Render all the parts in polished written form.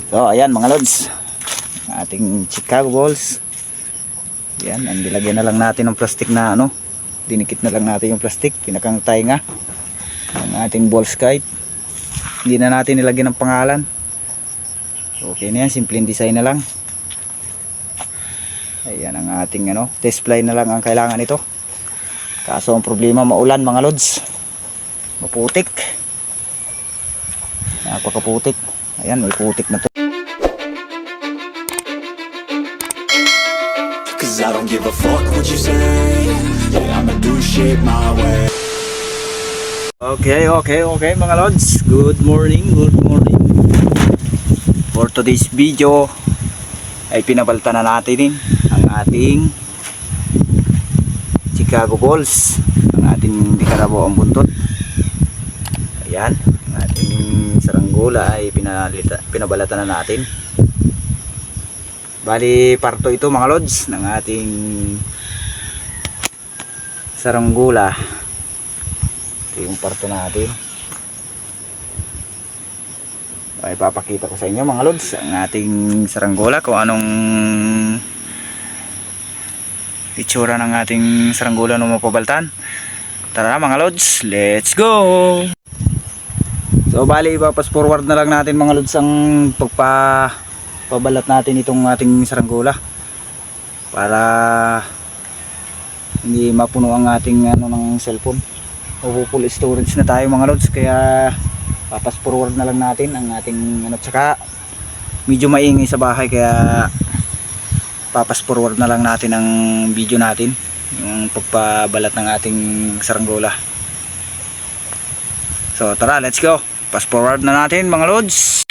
So ayan mga lods, ating Chicago balls. Yan, ang nilagyan na lang natin ng plastic na ano, dinikit na lang natin yung plastic, pinakang tainga ng ating balls kite. Hindi na natin nilagyan ng pangalan. Okay na yan, simpleng design na lang. Ayan ang ating ano, test fly na lang ang kailangan ito. Kaso ang problema, maulan mga lods, maputik, napakaputik. Ayan, may putik na to. Cause I don't give a fuck what you say. Yeah, I'ma do shit my way. Okay mga lods, good morning. For today's video ay pinabalta na natin ang ating Chicago balls, ang ating Dikarabo ang buntot. Ayan, ang ating saranggola ay pinabalata na natin. Bali parto ito mga lods ng ating saranggola. Ito yung parto natin. Ay papakita ko sa inyo mga lods ang ating saranggola, kung anong itsura ng ating saranggola nung mapabaltan. Tara mga lods, let's go! So bali ipapas forward na lang natin mga lods ang pagpabalat natin itong ating saranggola para hindi mapuno ang ating ano ng cellphone. Full storage na tayo mga lods, kaya papas forward na lang natin ang ating ano, tsaka medyo maingay sa bahay kaya papas forward na lang natin ang video natin, yung pagpabalat ng ating saranggola. So tara, let's go, pass forward na natin mga lods.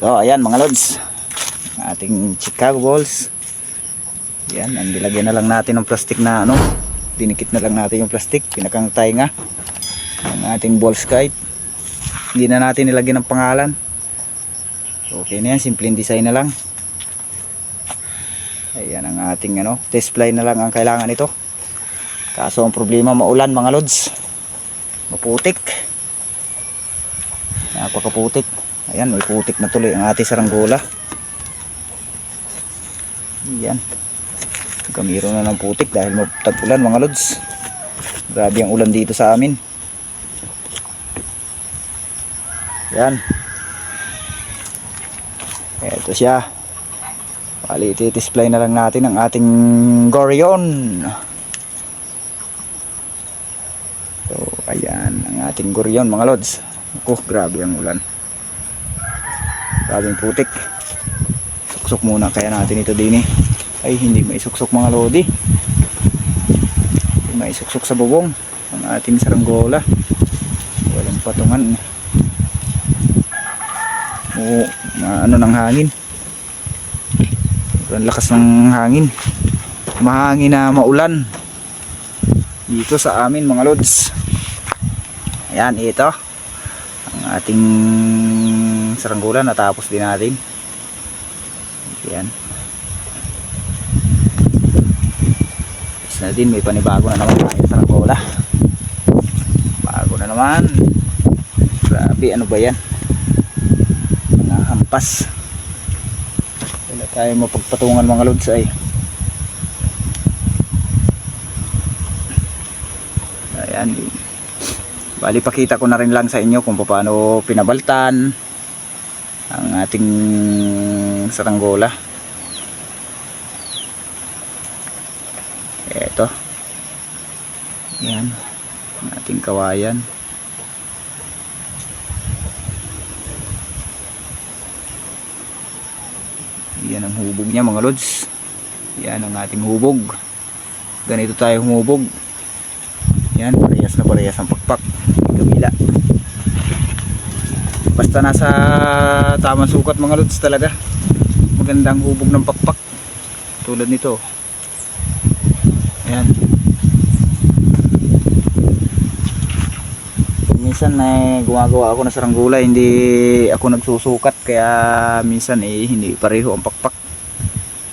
So ayan mga lods, ating Chicago balls. Yan, ang nilagyan na lang natin ng plastic na ano, dinikit na lang natin yung plastic, pinakang tainga ang ating balls kite. Hindi na natin nilagyan ng pangalan. Okay na yan, simpleng design na lang. Ayan ang ating ano, test fly na lang ang kailangan nito. Kaso ang problema, maulan mga lods, maputik, napakaputik. Ayan, may putik na tuloy ang ating saranggola. Ayan, kamiro na ng putik dahil tag-ulan mga lods. Grabe ang ulan dito sa amin. Ayan, eto siya. Bali, iti-display na lang natin ang ating Gorion. So, ayan ang ating Gorion mga lods. Grabe ang ulan. Grabing putik. Suksok muna kaya natin ito din eh. Ay, hindi maisuksok mga lodi. Hindi maisuksok sa bubong ang ating saranggola. Walang patungan. Oo, ano ng hangin. Ang lakas ng hangin. Mahangin na maulan dito sa amin mga lods. Ayan, ito ang ating saranggola, natapos din natin. Ayan, tapos na din, may panibago na naman tayo saranggola. Bago na naman. Grabe, ano ba yan, mga hampas. Wala tayo mapagpatungan mga lods ay. Ayan, bali pakita ko na rin lang sa inyo kung paano pinabaltan ang ating saranggola. Eto, yan ang ating kawayan. Yan ang hubog niya mga lods. Yan ang ating hubog. Ganito tayo humubog. Yan, parehas na parehas ang pakpak. Kabila. Basta nasa tamang sukat mga lods talaga. Magandang hubog ng pakpak. Tulad nito. Yan. Minsan gumagawa ako ng saranggola, hindi ako nagsusukat, kaya minsan hindi pareho ang pakpak.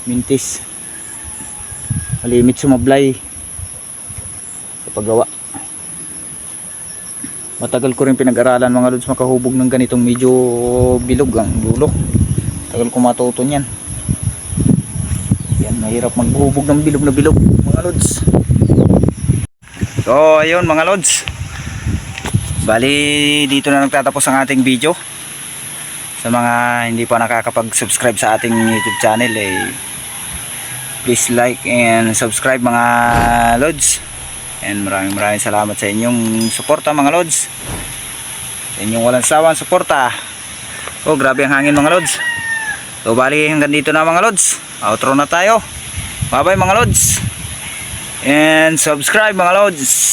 Mintis. Malimit sumablay sa paggawa. Matagal ko rin pinag-aralan mga lods makahubog ng ganitong medyo bilog ang dulo. Tagal ko matuto niyan. Yan, mahirap maghubog ng bilog na bilog mga lods. So ayun mga lods, bali dito na nagtatapos ang ating video. Sa mga hindi pa nakakapag-subscribe sa ating YouTube channel, please like and subscribe mga lods. And maraming salamat sa inyong suporta mga lods. Sa inyong walang sawang suporta. Oh, grabe ang hangin mga lods. So bali hanggang dito na mga lods. Outro na tayo. Bye bye mga lods. And subscribe mga lods.